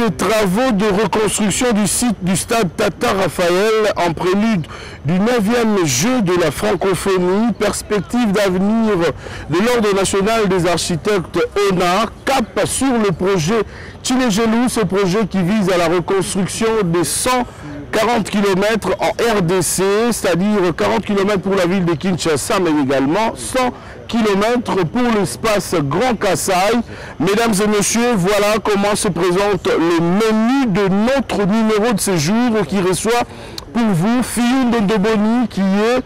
les travaux de reconstruction du site du stade Tata Raphaël en prélude du 9e jeu de la francophonie, perspective d'avenir de l'Ordre national des architectes ONA, cap sur le projet Tchilégelou, ce projet qui vise à la reconstruction des 140 km en RDC, c'est-à-dire 40 km pour la ville de Kinshasa, mais également 100 km pour l'espace Grand Kassai. Mesdames et messieurs, voilà comment se présente le menu de notre numéro de séjour qui reçoit pour vous Fioun Ndoboni, qui est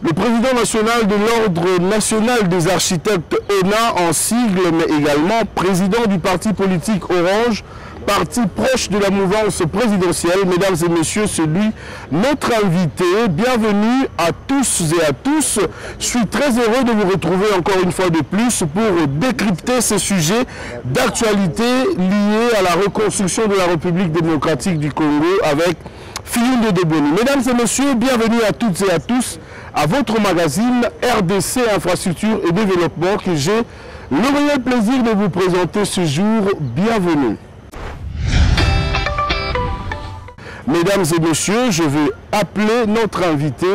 le président national de l'Ordre national des architectes ONA en sigle, mais également président du parti politique Orange, parti proche de la mouvance présidentielle. Mesdames et messieurs, c'est lui, notre invité. Bienvenue à tous et à tous. Je suis très heureux de vous retrouver encore une fois de plus pour décrypter ces sujets d'actualité liés à la reconstruction de la République démocratique du Congo avec Fioun Ndoboni. Mesdames et messieurs, bienvenue à toutes et à tous à votre magazine RDC Infrastructure et Développement que j'ai le réel plaisir de vous présenter ce jour. Bienvenue. Mesdames et messieurs, je vais appeler notre invité.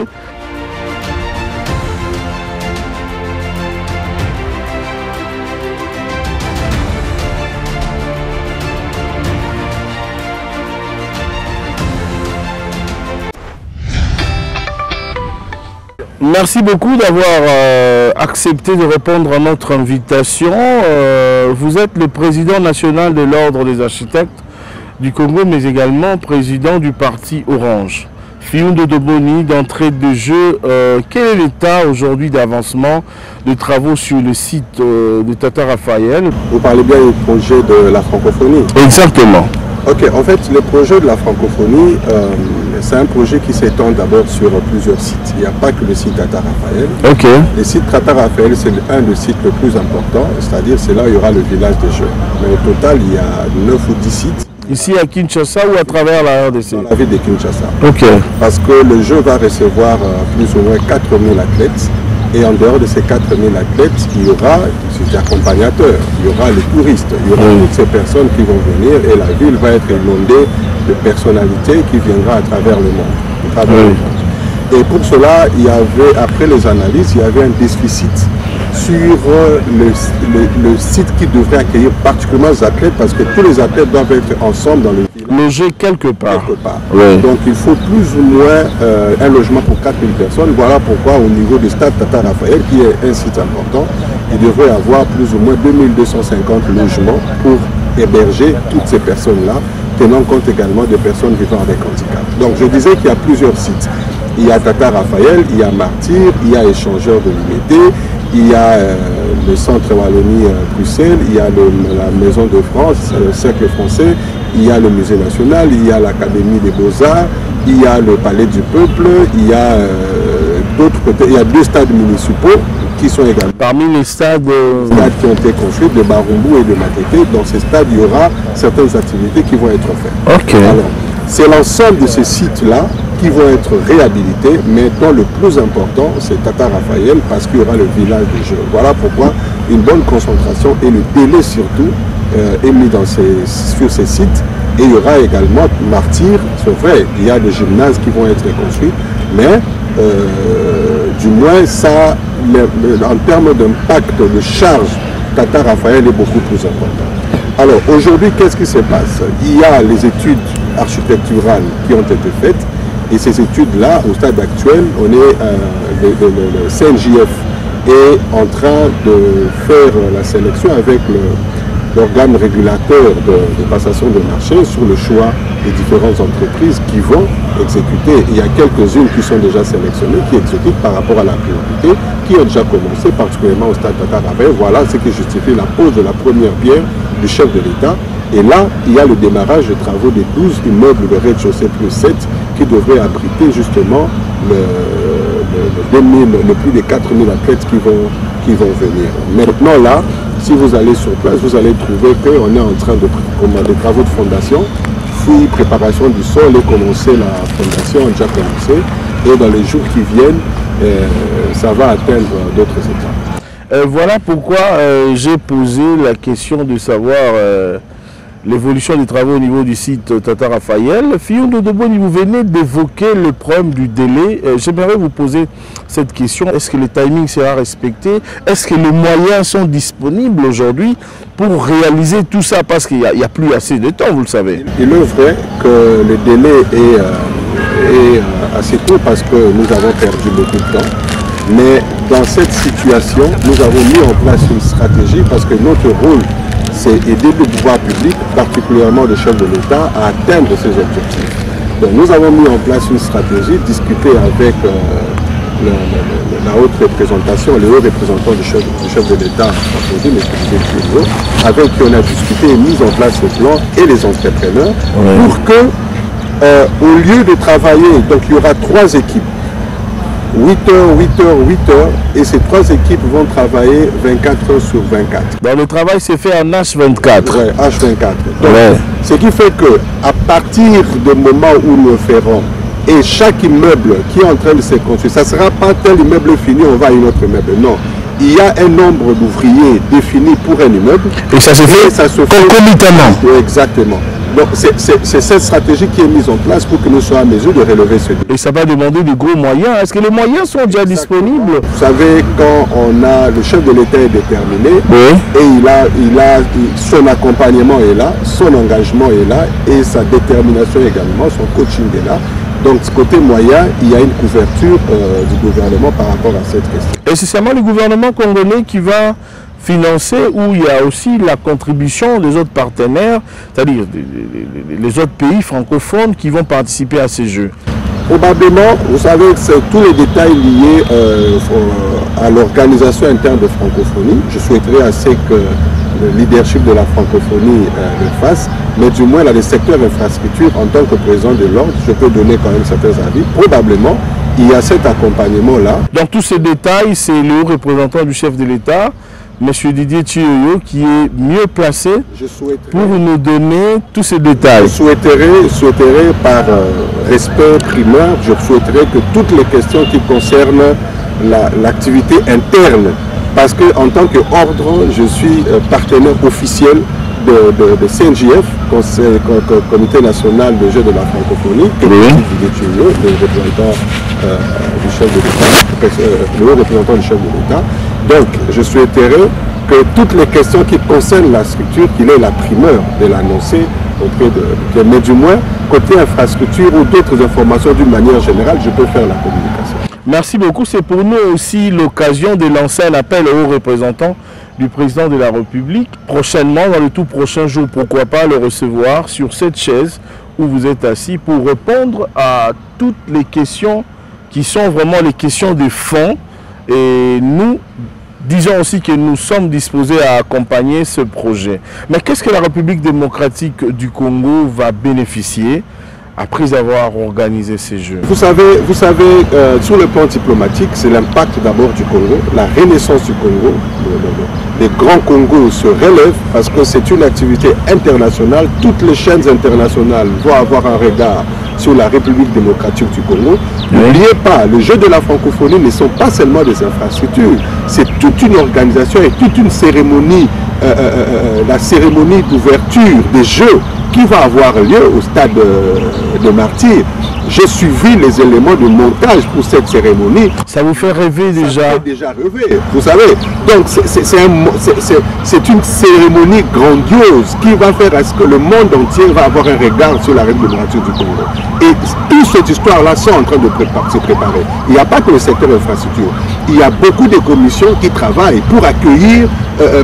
Merci beaucoup d'avoir accepté de répondre à notre invitation. Vous êtes le président national de l'Ordre des architectes du Congo, mais également président du parti Orange. Fioun Ndoboni, d'entrée de jeu, quel est l'état aujourd'hui d'avancement de travaux sur le site de Tata Raphaël? Vous parlez bien du projet de la francophonie? Exactement. Ok, en fait, le projet de la francophonie, c'est un projet qui s'étend d'abord sur plusieurs sites. Il n'y a pas que le site Tata Raphaël. Ok. Le site Tata Raphaël, c'est un des sites les plus importants, c'est-à-dire c'est là où il y aura le village des Jeux. Mais au total, il y a 9 ou 10 sites. Ici à Kinshasa ou à travers la RDC? Dans la ville de Kinshasa. Ok. Parce que le jeu va recevoir plus ou moins 4000 athlètes. Et en dehors de ces 4000 athlètes, il y aura des accompagnateurs, il y aura les touristes, il y aura toutes ces personnes qui vont venir et la ville va être inondée de personnalités qui viendront à travers le monde. Et pour cela, il y avait, après les analyses, il y avait un déficit sur le site qui devrait accueillir particulièrement les athlètes, parce que tous les athlètes doivent être ensemble dans le village. Loger quelque part. Oui. Donc il faut plus ou moins un logement pour 4000 personnes. Voilà pourquoi au niveau du stade Tata Raphaël, qui est un site important, il devrait avoir plus ou moins 2250 logements pour héberger toutes ces personnes-là, tenant compte également des personnes vivant avec handicap. Donc je disais qu'il y a plusieurs sites. Il y a Tata Raphaël, il y a Martyr, il y a Échangeur de l'Unité, il y a le centre Wallonie-Bruxelles, il y a la Maison de France, le Cercle français, il y a le Musée national, il y a l'Académie des Beaux-Arts, il y a le Palais du Peuple, il y a d'autres côtés, il y a 2 stades municipaux qui sont également. Parmi les stades qui ont été construits, de Barumbu et de Matete, dans ces stades, il y aura certaines activités qui vont être faites. Ok. Alors, c'est l'ensemble de ces sites-là qui vont être réhabilités. Maintenant, le plus important, c'est Tata Raphaël, parce qu'il y aura le village des Jeux. Voilà pourquoi une bonne concentration et le délai surtout est mis sur ces sites. Et il y aura également Martyr, c'est vrai, il y a des gymnases qui vont être construits, mais du moins, ça, en termes d'impact, de charge, Tata Raphaël est beaucoup plus important. Alors, aujourd'hui, qu'est-ce qui se passe? Il y a les études architecturales qui ont été faites, et ces études-là, au stade actuel, on est, le CNJF est en train de faire la sélection avec l'organe régulateur de passation de marché sur le choix des différentes entreprises qui vont exécuter. Il y a quelques-unes qui sont déjà sélectionnées, qui exécutent par rapport à la priorité, qui ont déjà commencé, particulièrement au stade Tata Raphaël. Voilà ce qui justifie la pose de la première pierre du chef de l'État. Et là, il y a le démarrage des travaux des 12 immeubles de rez-de-chaussée plus 7 qui devraient abriter justement le plus de 4000 athlètes qui vont venir. Maintenant là, si vous allez sur place, vous allez trouver qu'on est en train de des travaux de fondation, fouille, préparation du sol et commencer la fondation, a déjà commencé. Et dans les jours qui viennent, ça va atteindre d'autres étapes. Voilà pourquoi j'ai posé la question de savoir l'évolution des travaux au niveau du site Tata Raphaël. Fiondo Doboni, vous venez d'évoquer le problème du délai. J'aimerais vous poser cette question. Est-ce que le timing sera respecté? Est-ce que les moyens sont disponibles aujourd'hui pour réaliser tout ça? Parce qu'il n'y a plus assez de temps, vous le savez. Il est vrai que le délai est assez court parce que nous avons perdu beaucoup de temps. Mais dans cette situation, nous avons mis en place une stratégie parce que notre rôle, c'est aider le pouvoir public, particulièrement le chef de l'État, à atteindre ses objectifs. Donc nous avons mis en place une stratégie, discutée avec la haute représentation, le haut représentant du chef de l'État, avec qui on a discuté et mis en place le plan et les entrepreneurs, pour que, au lieu de travailler, donc il y aura 3 équipes, 8 heures, 8 heures, 8 heures, et ces 3 équipes vont travailler 24 heures sur 24. Donc le travail s'est fait en H24. Oui, H24. Donc, ce qui fait que à partir du moment où nous le ferons, et chaque immeuble qui est en train de se construire, ça ne sera pas tel immeuble fini, on va à une autre immeuble. Non. Il y a un nombre d'ouvriers défini pour un immeuble. Et ça se fait concomitamment. Exactement. Donc c'est cette stratégie qui est mise en place pour que nous soyons en mesure de relever ce défi. Et ça va demander de gros moyens. Est-ce que les moyens sont déjà disponibles? Vous savez, quand on a le chef de l'État est déterminé, et son accompagnement est là, son engagement est là, et sa détermination également, son coaching est là. Donc, côté moyen, il y a une couverture du gouvernement par rapport à cette question. Et c'est seulement le gouvernement congolais qui va financer, ou il y a aussi la contribution des autres partenaires, c'est-à-dire les autres pays francophones qui vont participer à ces Jeux? Probablement, vous savez, c'est tous les détails liés à l'organisation interne de francophonie. Je souhaiterais assez que le leadership de la francophonie le fasse, mais du moins, là, le secteur infrastructure, en tant que président de l'ordre, je peux donner quand même certains avis. Probablement, il y a cet accompagnement-là. Dans tous ces détails, c'est le haut représentant du chef de l'État, M. Didier Chiyoyo, qui est mieux placé pour nous donner tous ces détails. Je souhaiterais par respect primaire, je souhaiterais que toutes les questions qui concernent l'activité interne, parce qu'en tant qu'ordre, je suis partenaire officiel de CNJF, Comité national des Jeux de la francophonie, que le représentant du chef de l'État, le représentant du chef de l'État. Donc, je souhaiterais que toutes les questions qui concernent la structure, qu'il ait la primeur de l'annoncer auprès de... Mais du moins, côté infrastructure ou d'autres informations d'une manière générale, je peux faire la communication. Merci beaucoup. C'est pour nous aussi l'occasion de lancer un appel aux représentants du président de la République. Prochainement, dans le tout prochain jour, pourquoi pas le recevoir sur cette chaise où vous êtes assis pour répondre à toutes les questions qui sont vraiment les questions de fond. Et nous disons aussi que nous sommes disposés à accompagner ce projet. Mais qu'est-ce que la République démocratique du Congo va bénéficier après avoir organisé ces Jeux? Vous savez sur le plan diplomatique, c'est l'impact d'abord du Congo, la renaissance du Congo. Les grands Congos se relèvent parce que c'est une activité internationale. Toutes les chaînes internationales vont avoir un regard sur la République démocratique du Congo. N'oubliez pas, les Jeux de la francophonie ne sont pas seulement des infrastructures, c'est toute une organisation et toute une cérémonie, la cérémonie d'ouverture des Jeux qui va avoir lieu au stade de Martyrs. J'ai suivi les éléments de montage pour cette cérémonie. Ça vous fait rêver déjà? Ça fait déjà rêver, vous savez. Donc c'est une cérémonie grandiose qui va faire à ce que le monde entier va avoir un regard sur la République démocratique du Congo. Et toute cette histoire-là sont en train de se préparer. Il n'y a pas que le secteur infrastructure. Il y a beaucoup de commissions qui travaillent pour accueillir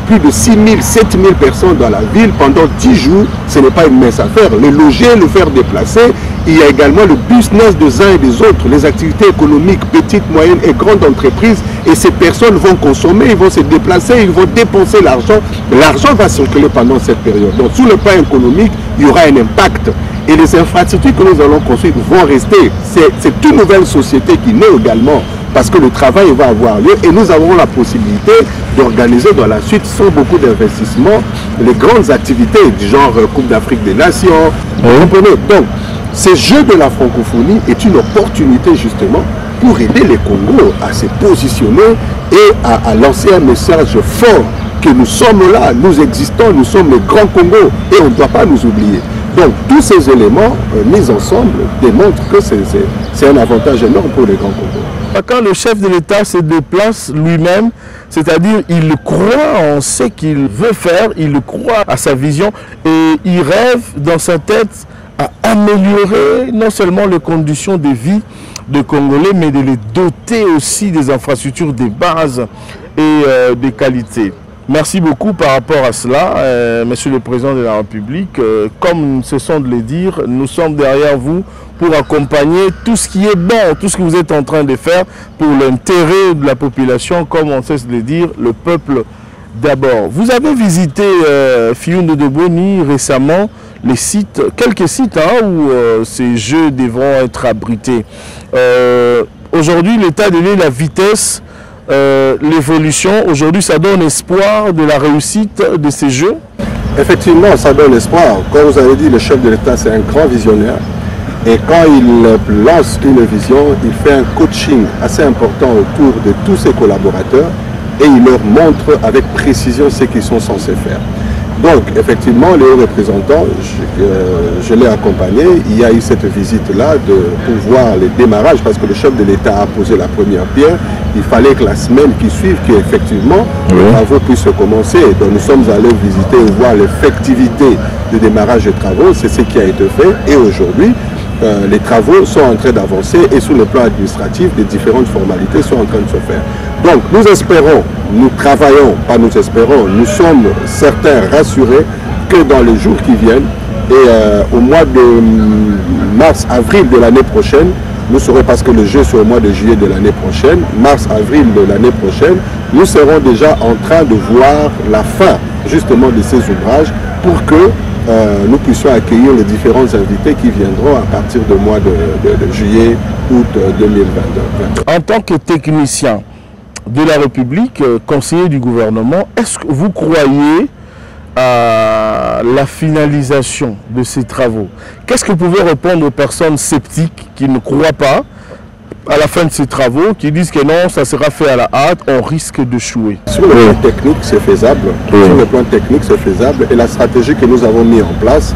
plus de 6 000, 7 000 personnes dans la ville pendant 10 jours. Ce n'est pas une mince affaire. Le loger, le faire déplacer. Il y a également le business des uns et des autres, les activités économiques, petites, moyennes et grandes entreprises. Et ces personnes vont consommer, ils vont se déplacer, ils vont dépenser l'argent. L'argent va circuler pendant cette période. Donc, sur le plan économique, il y aura un impact. Et les infrastructures que nous allons construire vont rester. C'est une nouvelle société qui naît également parce que le travail va avoir lieu et nous avons la possibilité d'organiser dans la suite, sans beaucoup d'investissement, les grandes activités du genre Coupe d'Afrique des Nations. Vous comprenez? Donc, ces Jeux de la francophonie est une opportunité justement pour aider les Congos à se positionner et à lancer un message fort que nous sommes là, nous existons, nous sommes le Grand Congo et on ne doit pas nous oublier. Donc tous ces éléments mis ensemble démontrent que c'est un avantage énorme pour le Grand Congo. Quand le chef de l'État se déplace lui-même, c'est-à-dire il croit en ce qu'il veut faire, il croit à sa vision et il rêve dans sa tête à améliorer non seulement les conditions de vie des Congolais, mais de les doter aussi des infrastructures, des bases et des qualités. Merci beaucoup par rapport à cela, Monsieur le Président de la République. Comme nous cessons de le dire, nous sommes derrière vous pour accompagner tout ce qui est bon, tout ce que vous êtes en train de faire pour l'intérêt de la population, comme on cesse de le dire, le peuple d'abord. Vous avez visité Fiyundu de Boni récemment, les sites, quelques sites où ces jeux devront être abrités. Aujourd'hui, l'état de l'île, la vitesse, l'évolution, aujourd'hui ça donne espoir de la réussite de ces jeux? Effectivement, ça donne espoir. Comme vous avez dit, le chef de l'État c'est un grand visionnaire et quand il lance une vision, il fait un coaching assez important autour de tous ses collaborateurs et il leur montre avec précision ce qu'ils sont censés faire. Donc effectivement, les hauts représentants, je l'ai accompagné, il y a eu cette visite-là pour voir les démarrages parce que le chef de l'État a posé la première pierre. Il fallait que la semaine qui suive, qu'effectivement, les travaux puissent commencer. Donc nous sommes allés visiter et voir l'effectivité de démarrage des travaux, c'est ce qui a été fait. Et aujourd'hui, les travaux sont en train d'avancer et sur le plan administratif, les différentes formalités sont en train de se faire. Donc nous espérons, nous travaillons, pas nous espérons, nous sommes certains rassurés que dans les jours qui viennent et au mois de mars-avril de l'année prochaine, nous serons, parce que le jeu c'est au mois de juillet de l'année prochaine, mars-avril de l'année prochaine, nous serons déjà en train de voir la fin justement de ces ouvrages pour que nous puissions accueillir les différents invités qui viendront à partir du mois de juillet, août 2022. En tant que technicien de la République, conseiller du gouvernement, est-ce que vous croyez à la finalisation de ces travaux? Qu'est-ce que vous pouvez répondre aux personnes sceptiques qui ne croient pas à la fin de ces travaux, qui disent que non, ça sera fait à la hâte, on risque d'échouer? Sur le plan technique, c'est faisable. Sur le plan technique, c'est faisable. Et la stratégie que nous avons mise en place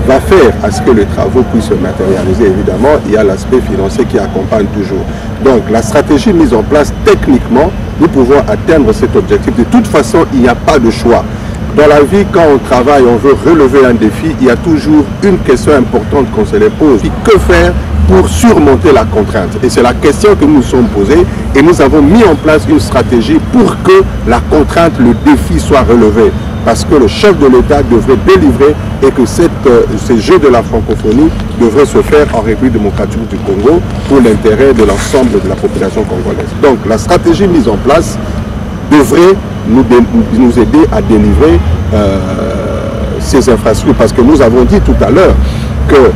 va faire à ce que les travaux puissent se matérialiser. Évidemment, il y a l'aspect financier qui accompagne toujours. Donc, la stratégie mise en place techniquement, nous pouvons atteindre cet objectif. De toute façon, il n'y a pas de choix. Dans la vie, quand on travaille, on veut relever un défi, il y a toujours une question importante qu'on se les pose. Que faire pour surmonter la contrainte? Et c'est la question que nous nous sommes posés et nous avons mis en place une stratégie pour que la contrainte, le défi soit relevé. Parce que le chef de l'État devrait délivrer et que ces Jeux de la francophonie devraient se faire en République démocratique du Congo pour l'intérêt de l'ensemble de la population congolaise. Donc la stratégie mise en place devrait nous aider à délivrer ces infrastructures. Parce que nous avons dit tout à l'heure que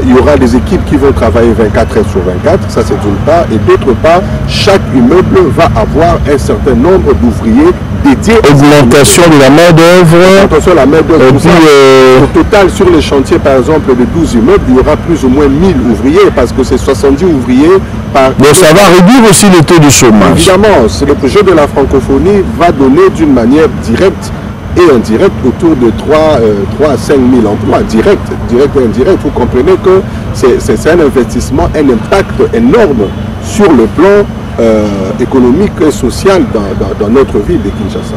il y aura des équipes qui vont travailler 24 heures sur 24, ça c'est d'une part, et d'autre part, chaque immeuble va avoir un certain nombre d'ouvriers dédiés. Augmentation de la main-d'œuvre. Augmentation de la main-d'œuvre. Au total, sur les chantiers, par exemple, de 12 immeubles, il y aura plus ou moins 1000 ouvriers, parce que c'est 70 ouvriers par... Donc ça va réduire aussi le taux de chômage. Évidemment, le projet de la francophonie va donner d'une manière directe et indirect autour de 3 à 5 000 emplois, direct et indirect. Vous comprenez que c'est un investissement, un impact énorme sur le plan économique et social dans notre ville de Kinshasa.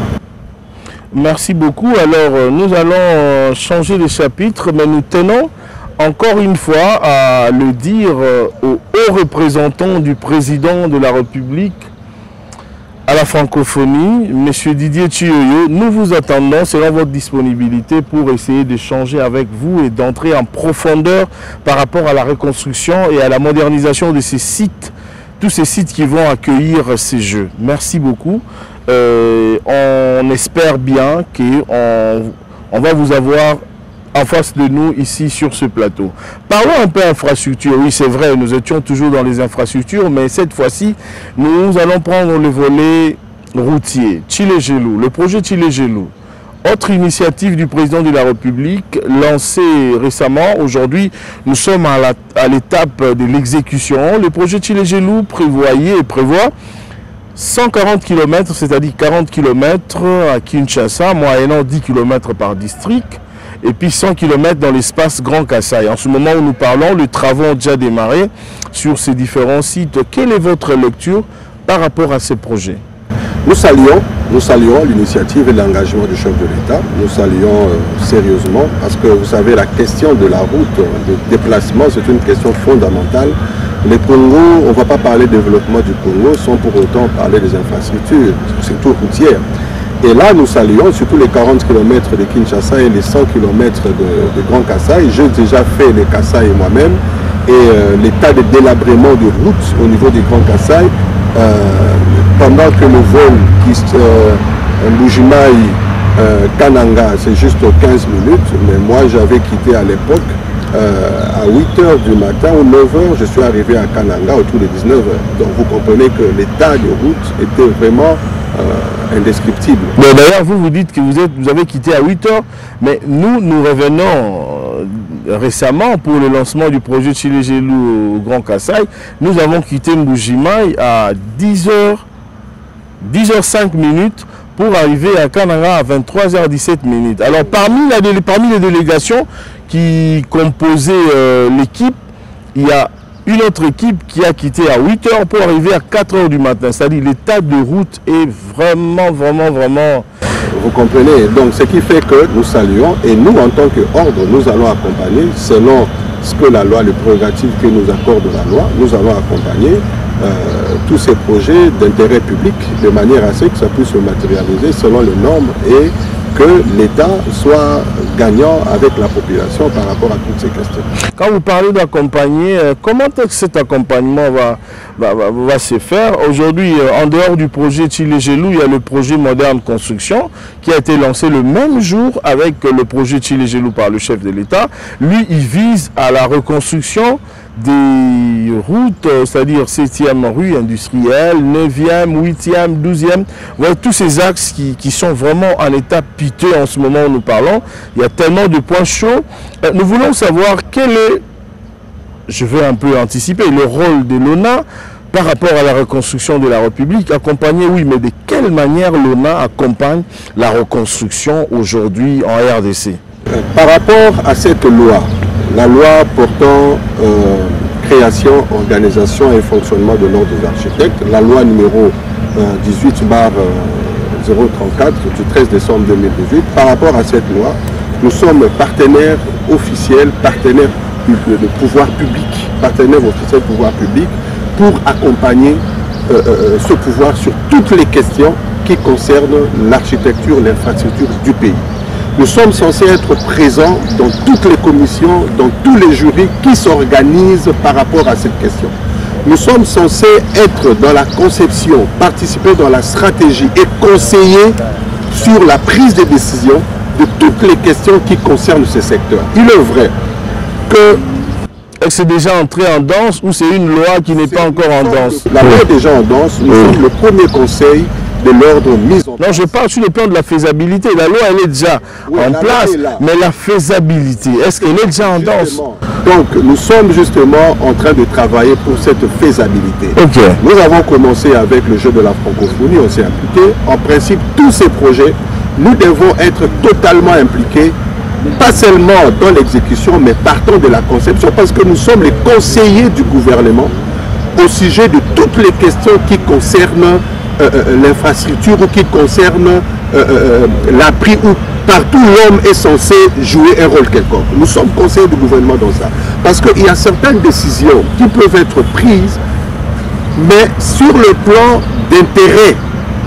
Merci beaucoup. Alors, nous allons changer de chapitre, mais nous tenons encore une fois à le dire aux hauts représentants du président de la République à la francophonie, M. Didier Chiyoyo. Nous vous attendons selon votre disponibilité pour essayer d'échanger avec vous et d'entrer en profondeur par rapport à la reconstruction et à la modernisation de ces sites, tous ces sites qui vont accueillir ces Jeux. Merci beaucoup. On espère bien qu'on va vous avoir en face de nous ici sur ce plateau. Parlons un peu infrastructure. Oui, c'est vrai, nous étions toujours dans les infrastructures, mais cette fois-ci, nous allons prendre le volet routier. Tshilé-Gelou, le projet Tshilé-Gelou. Autre initiative du président de la République lancée récemment. Aujourd'hui, nous sommes à l'étape de l'exécution. Le projet Tshilé-Gelou prévoit 140 km, c'est-à-dire 40 km à Kinshasa, moyennant 10 km par district, et puis 100 km dans l'espace Grand Kasaï. En ce moment où nous parlons, les travaux ont déjà démarré sur ces différents sites. Quelle est votre lecture par rapport à ces projets? Nous saluons l'initiative et l'engagement du chef de l'État. Nous saluons sérieusement parce que vous savez, la question de la route, de déplacement, c'est une question fondamentale. Le Congo, on ne va pas parler de développement du Congo sans pour autant parler des infrastructures, surtout routières. Et là, nous saluons surtout les 40 km de Kinshasa et les 100 km de Grand Kasaï. J'ai déjà fait les Kasaï moi-même et l'état de délabrement de route au niveau du Grand Kasaï, pendant que le vol Mbujimayi Kananga, c'est juste 15 minutes, mais moi j'avais quitté à l'époque à 8 h du matin ou 9 h, je suis arrivé à Kananga autour de 19 h. Donc vous comprenez que l'état de route était vraiment indescriptible. D'ailleurs, vous dites que vous avez quitté à 8 h, mais nous revenons récemment pour le lancement du projet Tshilé-Gelou au Grand Kasaï. Nous avons quitté Mbujimayi à 10h05 pour arriver à Kananga à 23h17. Alors parmi les délégations qui composaient l'équipe, il y a une autre équipe qui a quitté à 8 h pour arriver à 4 h du matin. C'est-à-dire l'état de route est vraiment... Vous comprenez? Donc ce qui fait que nous saluons et nous en tant qu'ordre, nous allons accompagner selon ce que la loi, les prérogatives que nous accorde la loi, nous allons accompagner tous ces projets d'intérêt public de manière à ce que ça puisse se matérialiser selon les normes et que l'État soit gagnant avec la population par rapport à toutes ces questions. Quand vous parlez d'accompagner, comment est-ce que cet accompagnement va se faire? Aujourd'hui, en dehors du projet Tshilé-Gelou, il y a le projet Moderne Construction qui a été lancé le même jour avec le projet Tshilé-Gelou par le chef de l'État. Lui, il vise à la reconstruction des routes, c'est-à-dire 7e rue industrielle, 9e, 8e, 12e, voilà, tous ces axes qui sont vraiment en état piteux en ce moment où nous parlons. Il y a tellement de points chauds. Nous voulons savoir quel est, je veux un peu anticiper, le rôle de l'ONA par rapport à la reconstruction de la République. Accompagner, oui, mais de quelle manière l'ONA accompagne la reconstruction aujourd'hui en RDC? Par rapport à cette loi, la loi portant création, organisation et fonctionnement de l'ordre des architectes, la loi numéro 18/034 du 13 décembre 2018, par rapport à cette loi, nous sommes partenaires officiels, partenaires de pouvoir public, partenaires officiels de pouvoir public pour accompagner ce pouvoir sur toutes les questions qui concernent l'architecture, l'infrastructure du pays. Nous sommes censés être présents dans toutes les commissions, dans tous les jurys qui s'organisent par rapport à cette question. Nous sommes censés être dans la conception, participer dans la stratégie et conseiller sur la prise de décision de toutes les questions qui concernent ce secteur. Il est vrai que... Est-ce que c'est déjà entré en danse ou c'est une loi qui n'est pas encore en danse? La loi est déjà en danse. Nous sommes le premier conseil de l'ordre mis en place. Non, je parle sur le plan de la faisabilité. La loi, elle est déjà en place, mais la faisabilité, est-ce qu'elle est déjà en danse? Donc, nous sommes justement en train de travailler pour cette faisabilité. Okay. Nous avons commencé avec le jeu de la francophonie, on s'est impliqué. En principe, tous ces projets, nous devons être totalement impliqués, pas seulement dans l'exécution, mais partant de la conception, parce que nous sommes les conseillers du gouvernement au sujet de toutes les questions qui concernent l'infrastructure ou qui concerne l'appui où partout l'homme est censé jouer un rôle quelconque. Nous sommes conseillers du gouvernement dans ça. Parce qu'il y a certaines décisions qui peuvent être prises, mais sur le plan d'intérêt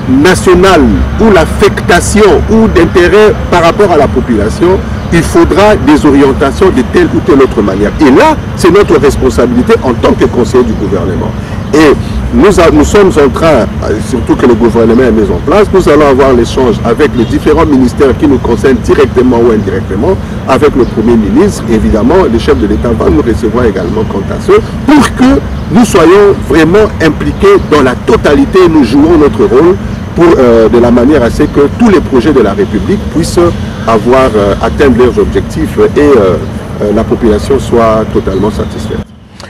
national ou l'affectation ou d'intérêt par rapport à la population, il faudra des orientations de telle ou telle autre manière. Et là, c'est notre responsabilité en tant que conseiller du gouvernement. Et nous sommes en train, surtout que le gouvernement est mis en place, nous allons avoir l'échange avec les différents ministères qui nous concernent directement ou indirectement, avec le Premier ministre. Évidemment, le chef de l'État va nous recevoir également quant à ce, pour que nous soyons vraiment impliqués dans la totalité, nous jouons notre rôle pour, de la manière à ce que tous les projets de la République puissent atteindre leurs objectifs et la population soit totalement satisfaite.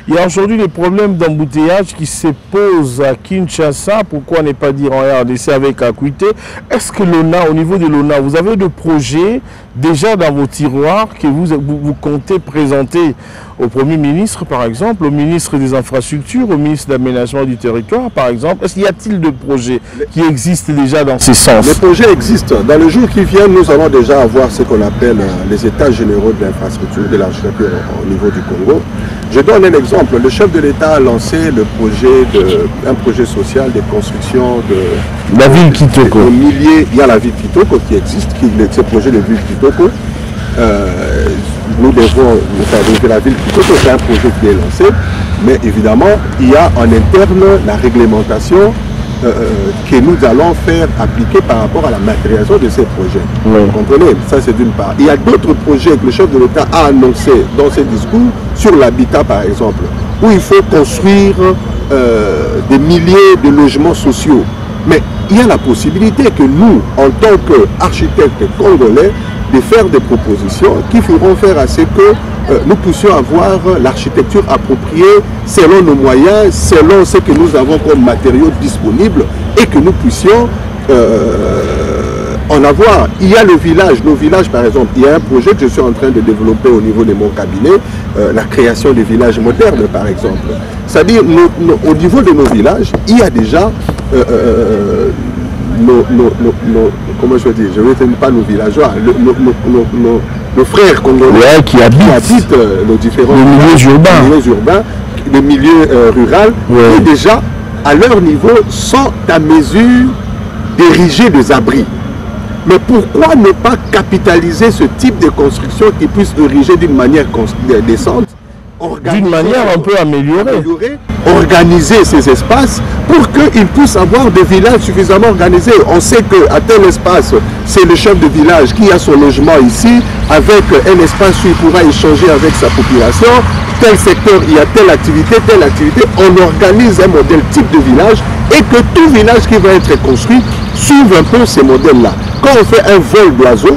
Il y a aujourd'hui des problèmes d'embouteillage qui se posent à Kinshasa. Pourquoi ne pas dire en RDC avec Acuité? Est-ce que l'ONA, au niveau de l'ONA, vous avez des projets déjà dans vos tiroirs que vous comptez présenter au Premier ministre, par exemple, au ministre des Infrastructures, au ministre de l'Aménagement du Territoire, par exemple? Est-ce qu'il y a-t-il de projets qui existent déjà dans ce sens? Les projets existent. Dans le jour qui vient, nous allons déjà avoir ce qu'on appelle les états généraux de l'infrastructure, de l'architecture au niveau du Congo. Je donne un exemple. Le chef de l'État a lancé un projet social de construction de la ville Kitoko. Il y a la ville Kitoko qui existe, ce projet de ville Kitoko. Nous devons faire la ville Kitoko, c'est un projet qui est lancé, mais évidemment, il y a en interne la réglementation que nous allons faire appliquer par rapport à la matérialisation de ces projets. Oui. Vous comprenez? Ça, c'est d'une part. Il y a d'autres projets que le chef de l'État a annoncés dans ses discours sur l'habitat, par exemple, où il faut construire des milliers de logements sociaux. Mais il y a la possibilité que nous, en tant qu'architectes congolais, de faire des propositions qui feront faire à ce que nous puissions avoir l'architecture appropriée selon nos moyens, selon ce que nous avons comme matériaux disponibles et que nous puissions en avoir. Il y a le village, nos villages par exemple, il y a un projet que je suis en train de développer au niveau de mon cabinet, la création des villages modernes par exemple. C'est-à-dire au niveau de nos villages, il y a déjà comment je veux dire, je ne vais pas nos villageois, nos frères congolais qui habitent nos différents milieux urbains, les milieux ruraux, qui déjà, à leur niveau, sont à mesure d'ériger des abris. Mais pourquoi ne pas capitaliser ce type de construction qui puisse ériger d'une manière décente, d'une manière un peu améliorée, organiser ces espaces pour qu'ils puissent avoir des villages suffisamment organisés. On sait qu'à tel espace, c'est le chef de village qui a son logement ici, avec un espace où il pourra échanger avec sa population. Tel secteur, il y a telle activité. On organise un modèle type de village et que tout village qui va être construit suive un peu ces modèles-là. Quand on fait un vol d'oiseaux,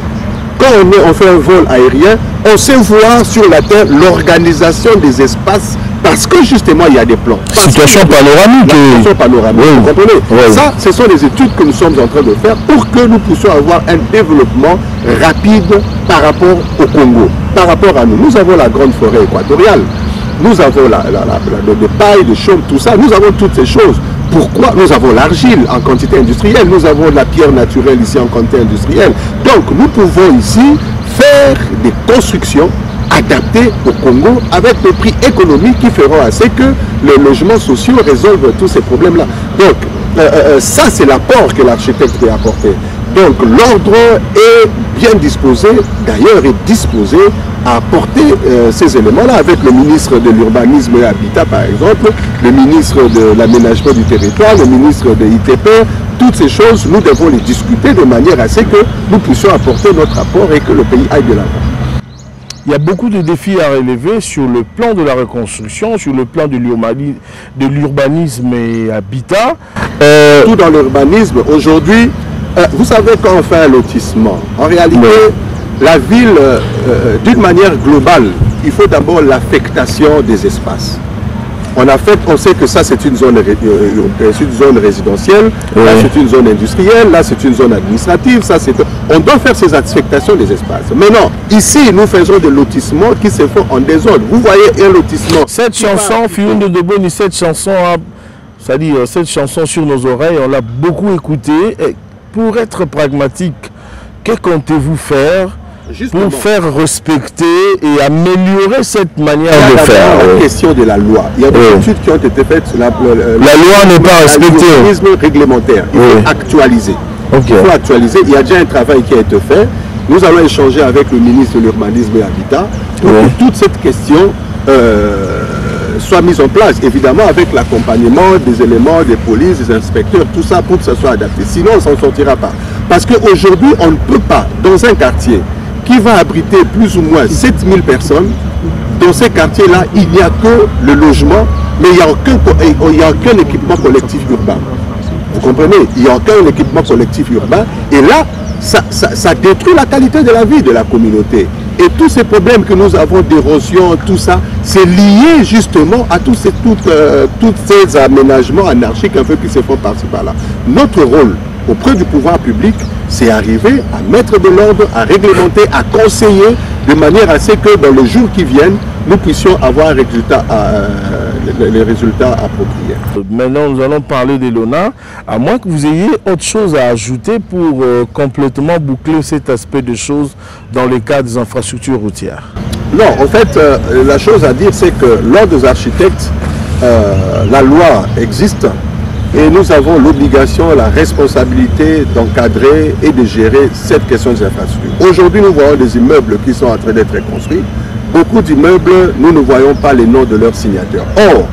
quand on fait un vol aérien, on sait voir sur la Terre l'organisation des espaces parce que justement il y a des plans. Situation panoramique. Situation panoramique, vous comprenez? Ça, ce sont les études que nous sommes en train de faire pour que nous puissions avoir un développement rapide par rapport au Congo, par rapport à nous. Nous avons la grande forêt équatoriale, nous avons le paille, le chaume, tout ça, nous avons toutes ces choses. Pourquoi? Nous avons l'argile en quantité industrielle, nous avons la pierre naturelle ici en quantité industrielle. Donc nous pouvons ici faire des constructions adaptées au Congo avec des prix économiques qui feront à ce que les logements sociaux résolvent tous ces problèmes-là. Donc ça c'est l'apport que l'architecte peut apporter. Donc l'ordre est bien disposé, d'ailleurs est disposé à apporter ces éléments-là avec le ministre de l'Urbanisme et Habitat par exemple, le ministre de l'Aménagement du Territoire, le ministre de l'ITP. Toutes ces choses, nous devons les discuter de manière à ce que nous puissions apporter notre apport et que le pays aille de l'avant. Il y a beaucoup de défis à relever sur le plan de la reconstruction, sur le plan de l'urbanisme et habitat. Tout dans l'urbanisme, aujourd'hui, vous savez quand on fait un lotissement, en réalité, la ville, d'une manière globale, il faut d'abord l'affectation des espaces. On sait que ça c'est une zone résidentielle, là c'est une zone industrielle, là c'est une zone administrative, on doit faire ces affectations des espaces. Maintenant, ici nous faisons des lotissements qui se font en désordre. Vous voyez un lotissement. Cette chanson, Fioune de Boni, cette chanson, c'est-à-dire cette chanson sur nos oreilles, on l'a beaucoup écoutée. Et pour être pragmatique, que comptez-vous faire pour faire respecter et améliorer cette manière de faire? La question de la loi. Il y a des études qui ont été faites sur la loi n'est pas respectée. L'urbanisme réglementaire. Il faut actualiser. Il faut actualiser. Il y a déjà un travail qui a été fait. Nous allons échanger avec le ministre de l'Urbanisme et Habitat pour que toute cette question soit mise en place, évidemment avec l'accompagnement des éléments, des polices, des inspecteurs, tout ça pour que ça soit adapté. Sinon, on ne s'en sortira pas. Parce qu'aujourd'hui, on ne peut pas, dans un quartier qui va abriter plus ou moins 7000 personnes, dans ces quartiers-là, il n'y a que le logement, mais il n'y a aucun équipement collectif urbain. Vous comprenez? Il n'y a aucun équipement collectif urbain. Et là, ça détruit la qualité de la vie de la communauté. Et tous ces problèmes que nous avons d'érosion, tout ça, c'est lié justement à tous ces aménagements anarchiques un peu qui se font par-ci par-là. Notre rôle auprès du pouvoir public, c'est arriver à mettre de l'ordre, à réglementer, à conseiller de manière à ce que dans les jours qui viennent, nous puissions avoir les résultats appropriés. Maintenant, nous allons parler de l'ONA, à moins que vous ayez autre chose à ajouter pour complètement boucler cet aspect de choses dans le cadre des infrastructures routières. Non, en fait, la chose à dire, c'est que l'ordre des architectes, la loi existe et nous avons l'obligation, la responsabilité d'encadrer et de gérer cette question des infrastructures. Aujourd'hui, nous voyons des immeubles qui sont en train d'être construits. Beaucoup d'immeubles, nous ne voyons pas les noms de leurs signatures. Or,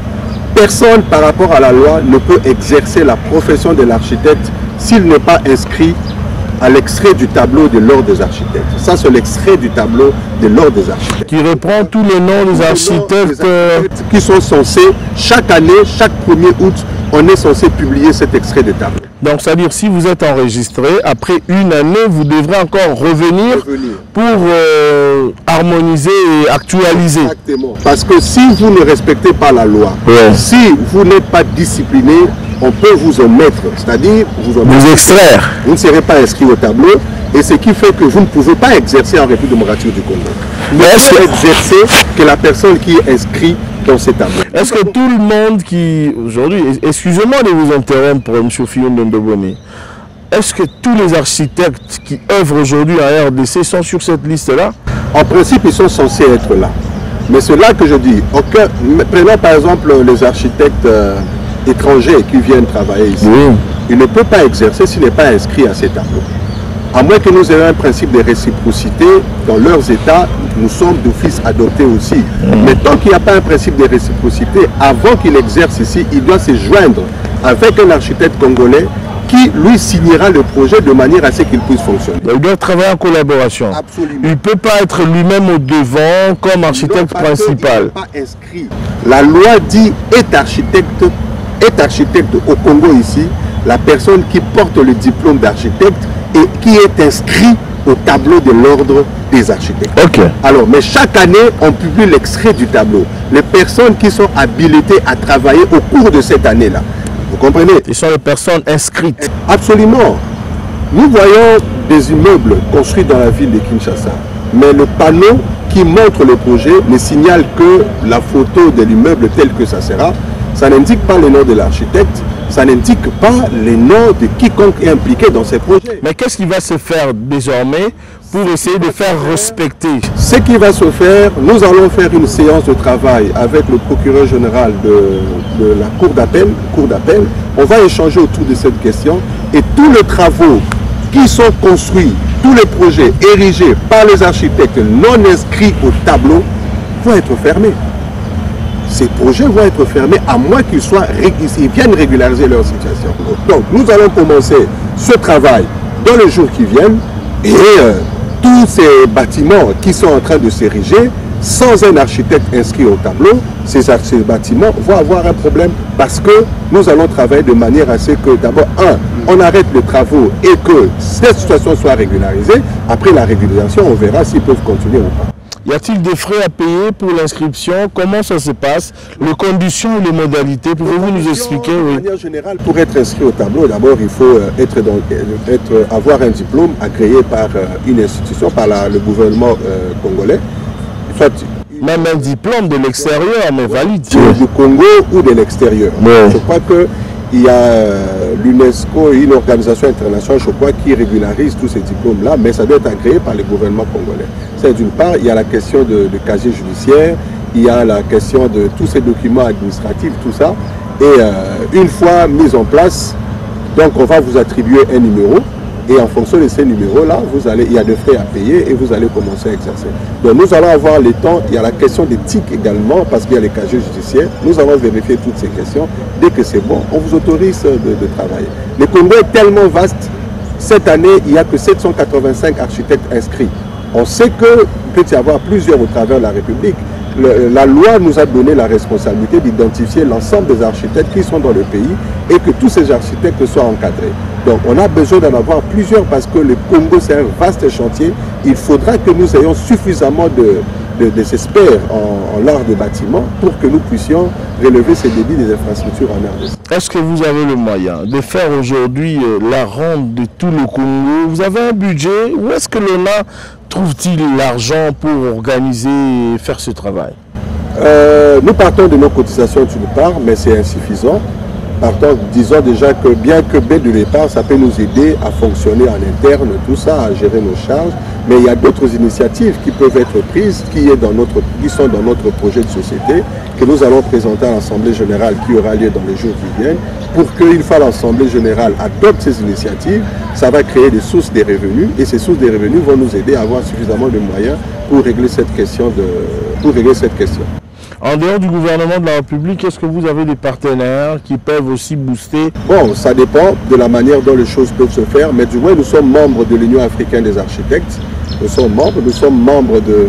personne par rapport à la loi ne peut exercer la profession de l'architecte s'il n'est pas inscrit à l'extrait du tableau de l'ordre des architectes. Ça, c'est l'extrait du tableau de l'ordre des architectes. Qui reprend tous les noms des architectes qui sont censés, chaque année, chaque 1er août, on est censé publier cet extrait de tableau. Donc, c'est-à-dire, si vous êtes enregistré, après une année, vous devrez encore revenir pour harmoniser et actualiser. Exactement. Parce que si vous ne respectez pas la loi, si vous n'êtes pas discipliné, on peut vous omettre, c'est-à-dire vous extraire. Vous ne serez pas inscrit au tableau, et ce qui fait que vous ne pouvez pas exercer en République démocratique du Congo. Vous ne pouvez exercer que la personne qui est inscrite dans ces tableaux. Est-ce que tout le monde qui, aujourd'hui, excusez-moi de vous interrompre, M. Fillon Ndondoboni, est-ce que tous les architectes qui œuvrent aujourd'hui à RDC sont sur cette liste-là? En principe, ils sont censés être là. Mais c'est là que je dis, prenons par exemple les architectes étrangers qui viennent travailler ici. Oui. Ils ne peuvent pas exercer s'il n'est pas inscrit à ces tableaux. À moins que nous ayons un principe de réciprocité dans leurs États, nous sommes d'office adoptés aussi. Mais tant qu'il n'y a pas un principe de réciprocité, avant qu'il exerce ici, il doit se joindre avec un architecte congolais qui lui signera le projet de manière à ce qu'il puisse fonctionner. Il doit travailler en collaboration. Absolument. Il ne peut pas être lui-même au devant comme architecte principal. Il n'est pas inscrit. La loi dit est architecte au Congo ici, la personne qui porte le diplôme d'architecte et qui est inscrit au tableau de l'ordre des architectes. Okay. Alors, mais chaque année, on publie l'extrait du tableau. Les personnes qui sont habilitées à travailler au cours de cette année-là. Vous comprenez? Ce sont les personnes inscrites. Absolument. Nous voyons des immeubles construits dans la ville de Kinshasa. Mais le panneau qui montre le projet ne signale que la photo de l'immeuble tel que ça sera. Ça n'indique pas le nom de l'architecte, ça n'indique pas les noms de quiconque est impliqué dans ces projets. Mais qu'est-ce qui va se faire désormais pour essayer de faire respecter? Ce qui va se faire, nous allons faire une séance de travail avec le procureur général de la cour d'appel. On va échanger autour de cette question et tous les travaux qui sont construits, tous les projets érigés par les architectes non inscrits au tableau vont être fermés. Ces projets vont être fermés à moins qu'ils viennent régulariser leur situation. Donc nous allons commencer ce travail dans les jours qui viennent et tous ces bâtiments qui sont en train de s'ériger sans un architecte inscrit au tableau, ces bâtiments vont avoir un problème parce que nous allons travailler de manière à ce que d'abord, on arrête les travaux et que cette situation soit régularisée. Après la régularisation, on verra s'ils peuvent continuer ou pas. Y a-t-il des frais à payer pour l'inscription? Comment ça se passe? Les conditions et les modalités, pouvez-vous nous expliquer? De manière générale, pour être inscrit au tableau, d'abord il faut avoir un diplôme agréé par une institution, par le gouvernement congolais. Même un diplôme de l'extérieur, mais valide. Du Congo ou de l'extérieur. Ouais. Je crois qu'il y a l'UNESCO et une organisation internationale, je crois, qui régularise tous ces diplômes-là, mais ça doit être agréé par le gouvernement congolais. C'est d'une part, il y a la question de casier judiciaire, il y a la question de tous ces documents administratifs, tout ça. Et une fois mis en place, donc on va vous attribuer un numéro. Et en fonction de ces numéros-là, il y a des frais à payer et vous allez commencer à exercer. Donc nous allons avoir le temps, il y a la question d'éthique également, parce qu'il y a les casiers judiciaires. Nous allons vérifier toutes ces questions. Dès que c'est bon, on vous autorise de travailler. Le Congo est tellement vaste, cette année, il n'y a que 785 architectes inscrits. On sait qu'il peut y avoir plusieurs au travers de la République. La loi nous a donné la responsabilité d'identifier l'ensemble des architectes qui sont dans le pays et que tous ces architectes soient encadrés. Donc on a besoin d'en avoir plusieurs parce que le Congo c'est un vaste chantier. Il faudra que nous ayons suffisamment des experts en l'art des bâtiments pour que nous puissions relever ces débits des infrastructures en RDC. Est-ce que vous avez le moyen de faire aujourd'hui la ronde de tout le Congo? Vous avez un budget? Où est-ce que l'ONA trouve-t-il l'argent pour organiser et faire ce travail? Nous partons de nos cotisations d'une part, mais c'est insuffisant. Partons, disons déjà que bien que baie de départ, ça peut nous aider à fonctionner en interne, tout ça, à gérer nos charges. Mais il y a d'autres initiatives qui peuvent être prises, qui sont dans notre projet de société, que nous allons présenter à l'Assemblée générale qui aura lieu dans les jours qui viennent, pour qu'une fois l'Assemblée générale adopte ces initiatives, ça va créer des sources de revenus, et ces sources de revenus vont nous aider à avoir suffisamment de moyens pour régler cette question. En dehors du gouvernement de la République, est-ce que vous avez des partenaires qui peuvent aussi booster? Bon, ça dépend de la manière dont les choses peuvent se faire, mais du moins nous sommes membres de l'Union africaine des architectes, nous sommes membres de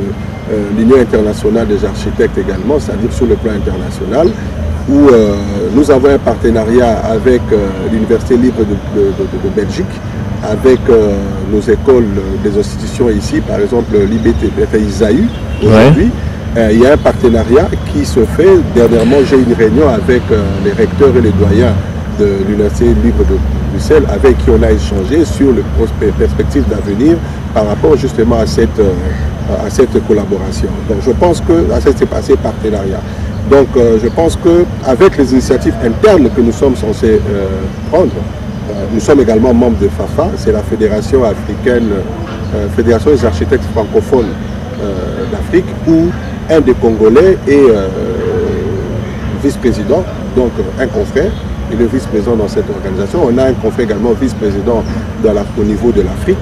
l'Union internationale des architectes également, c'est-à-dire sur le plan international, où nous avons un partenariat avec l'Université libre de Belgique, avec nos écoles des institutions ici, par exemple l'IBT, ISAU aujourd'hui. Il y a un partenariat qui se fait. Dernièrement, j'ai une réunion avec les recteurs et les doyens de l'Université libre de Bruxelles, avec qui on a échangé sur les perspectives d'avenir par rapport justement à cette collaboration. Donc je pense que à ces partenariats. Donc je pense qu'avec les initiatives internes que nous sommes censés prendre, nous sommes également membres de FAFA, c'est la Fédération africaine, Fédération des architectes francophones d'Afrique, où un des Congolais est vice-président, donc un confrère, et le vice-président dans cette organisation. On a un confrère également vice-président au niveau de l'Afrique.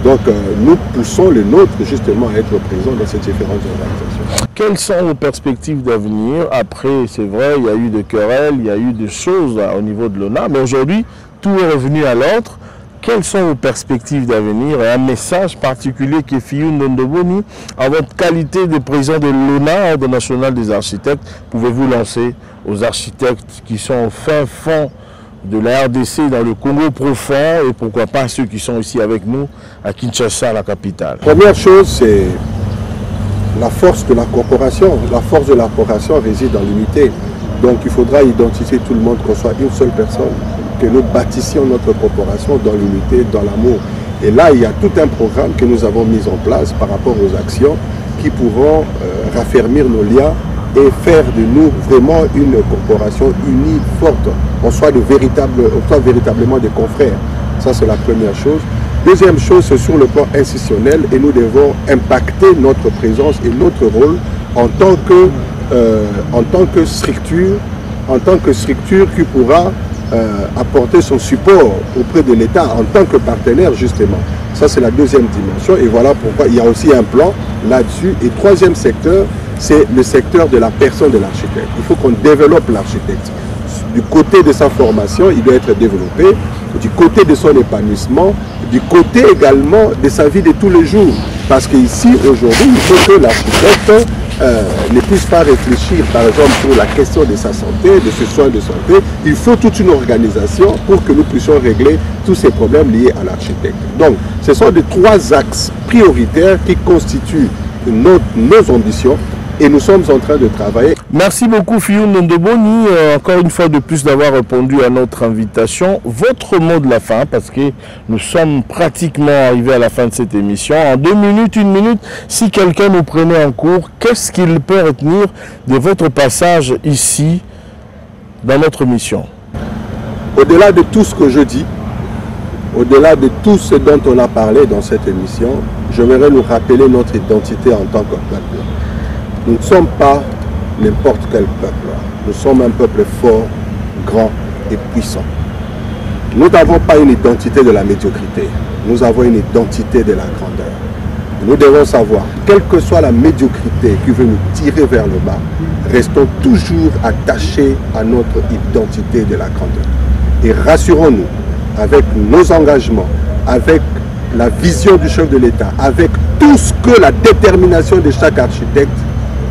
Donc nous poussons le nôtre justement à être présents dans ces différentes organisations. Quelles sont vos perspectives d'avenir? Après, c'est vrai, il y a eu des querelles, il y a eu des choses au niveau de l'ONA, mais aujourd'hui, tout est revenu à l'ordre. Quelles sont vos perspectives d'avenir et un message particulier que Fiyou Ndondoboni, en votre qualité de président de l'ONA, Ordre national des architectes, pouvez-vous lancer aux architectes qui sont au fin fond de la RDC, dans le Congo profond, et pourquoi pas ceux qui sont ici avec nous à Kinshasa, la capitale? Première chose, c'est la force de la corporation. La force de la corporation réside dans l'unité. Donc il faudra identifier tout le monde, qu'on soit une seule personne, que nous bâtissions notre corporation dans l'unité, dans l'amour. Et là, il y a tout un programme que nous avons mis en place par rapport aux actions qui pourront raffermir nos liens et faire de nous vraiment une corporation unie, forte. On soit véritablement des confrères. Ça, c'est la première chose. Deuxième chose, c'est sur le plan institutionnel, et nous devons impacter notre présence et notre rôle en tant que structure qui pourra apporter son support auprès de l'État en tant que partenaire, justement. Ça, c'est la deuxième dimension, et voilà pourquoi il y a aussi un plan là-dessus. Et troisième secteur, c'est le secteur de la personne de l'architecte. Il faut qu'on développe l'architecte. Du côté de sa formation, il doit être développé, du côté de son épanouissement, du côté également de sa vie de tous les jours. Parce qu'ici, aujourd'hui, il faut que l'architecte ne puisse pas réfléchir, par exemple, sur la question de sa santé, de ses soins de santé. Il faut toute une organisation pour que nous puissions régler tous ces problèmes liés à l'architecte. Donc, ce sont les trois axes prioritaires qui constituent nos ambitions, et nous sommes en train de travailler. Merci beaucoup Fiyou Ndondoboni, encore une fois de plus d'avoir répondu à notre invitation. Votre mot de la fin, parce que nous sommes pratiquement arrivés à la fin de cette émission. En 2 minutes, 1 minute, si quelqu'un nous prenait en cours, qu'est-ce qu'il peut retenir de votre passage ici, dans notre mission? Au-delà de tout ce que je dis, au-delà de tout ce dont on a parlé dans cette émission, j'aimerais nous rappeler notre identité en tant que peuple. Nous ne sommes pas n'importe quel peuple. Nous sommes un peuple fort, grand et puissant. Nous n'avons pas une identité de la médiocrité. Nous avons une identité de la grandeur. Nous devons savoir, quelle que soit la médiocrité qui veut nous tirer vers le bas, restons toujours attachés à notre identité de la grandeur. Et rassurons-nous, avec nos engagements, avec la vision du chef de l'État, avec tout ce que la détermination de chaque architecte,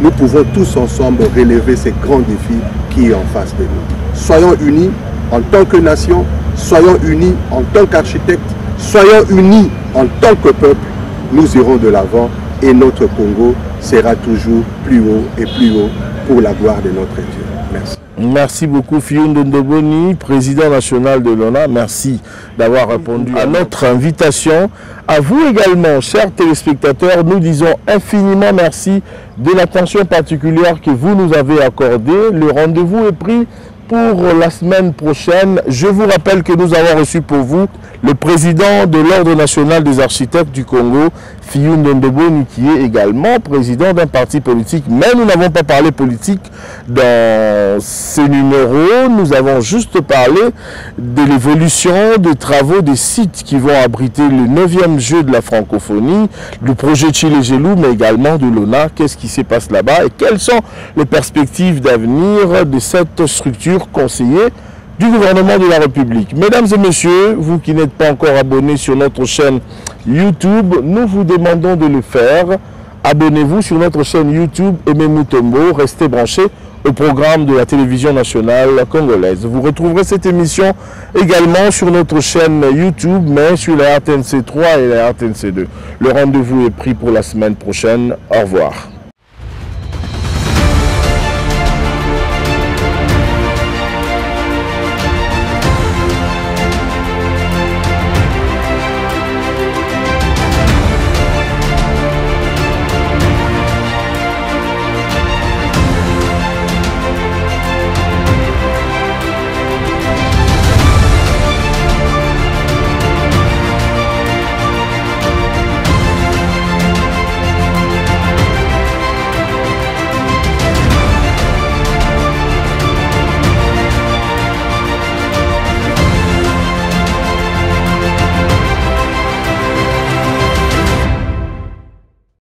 nous pouvons tous ensemble relever ces grands défis qui sont en face de nous. Soyons unis en tant que nation, soyons unis en tant qu'architectes, soyons unis en tant que peuple. Nous irons de l'avant et notre Congo sera toujours plus haut et plus haut pour la gloire de notre Dieu. Merci. Merci beaucoup Fiyou Ndondoboni, président national de l'ONA. Merci d'avoir répondu à notre invitation. À vous également, chers téléspectateurs, nous disons infiniment merci de l'attention particulière que vous nous avez accordée. Le rendez-vous est pris pour la semaine prochaine. Je vous rappelle que nous avons reçu pour vous le président de l'Ordre national des architectes du Congo, Fiyou Ndondoboni, qui est également président d'un parti politique. Mais nous n'avons pas parlé politique dans ces numéros. Nous avons juste parlé de l'évolution des travaux des sites qui vont abriter le 9e jeu de la francophonie, du projet Tshilé-Gelou, mais également de l'ONA. Qu'est-ce qui se passe là-bas et quelles sont les perspectives d'avenir de cette structure conseillée du gouvernement de la République. Mesdames et messieurs, vous qui n'êtes pas encore abonnés sur notre chaîne YouTube, nous vous demandons de le faire. Abonnez-vous sur notre chaîne YouTube Aimé Mutombo. Restez branchés au programme de la télévision nationale congolaise. Vous retrouverez cette émission également sur notre chaîne YouTube, mais sur la RTNC 3 et la RTNC 2. Le rendez-vous est pris pour la semaine prochaine. Au revoir.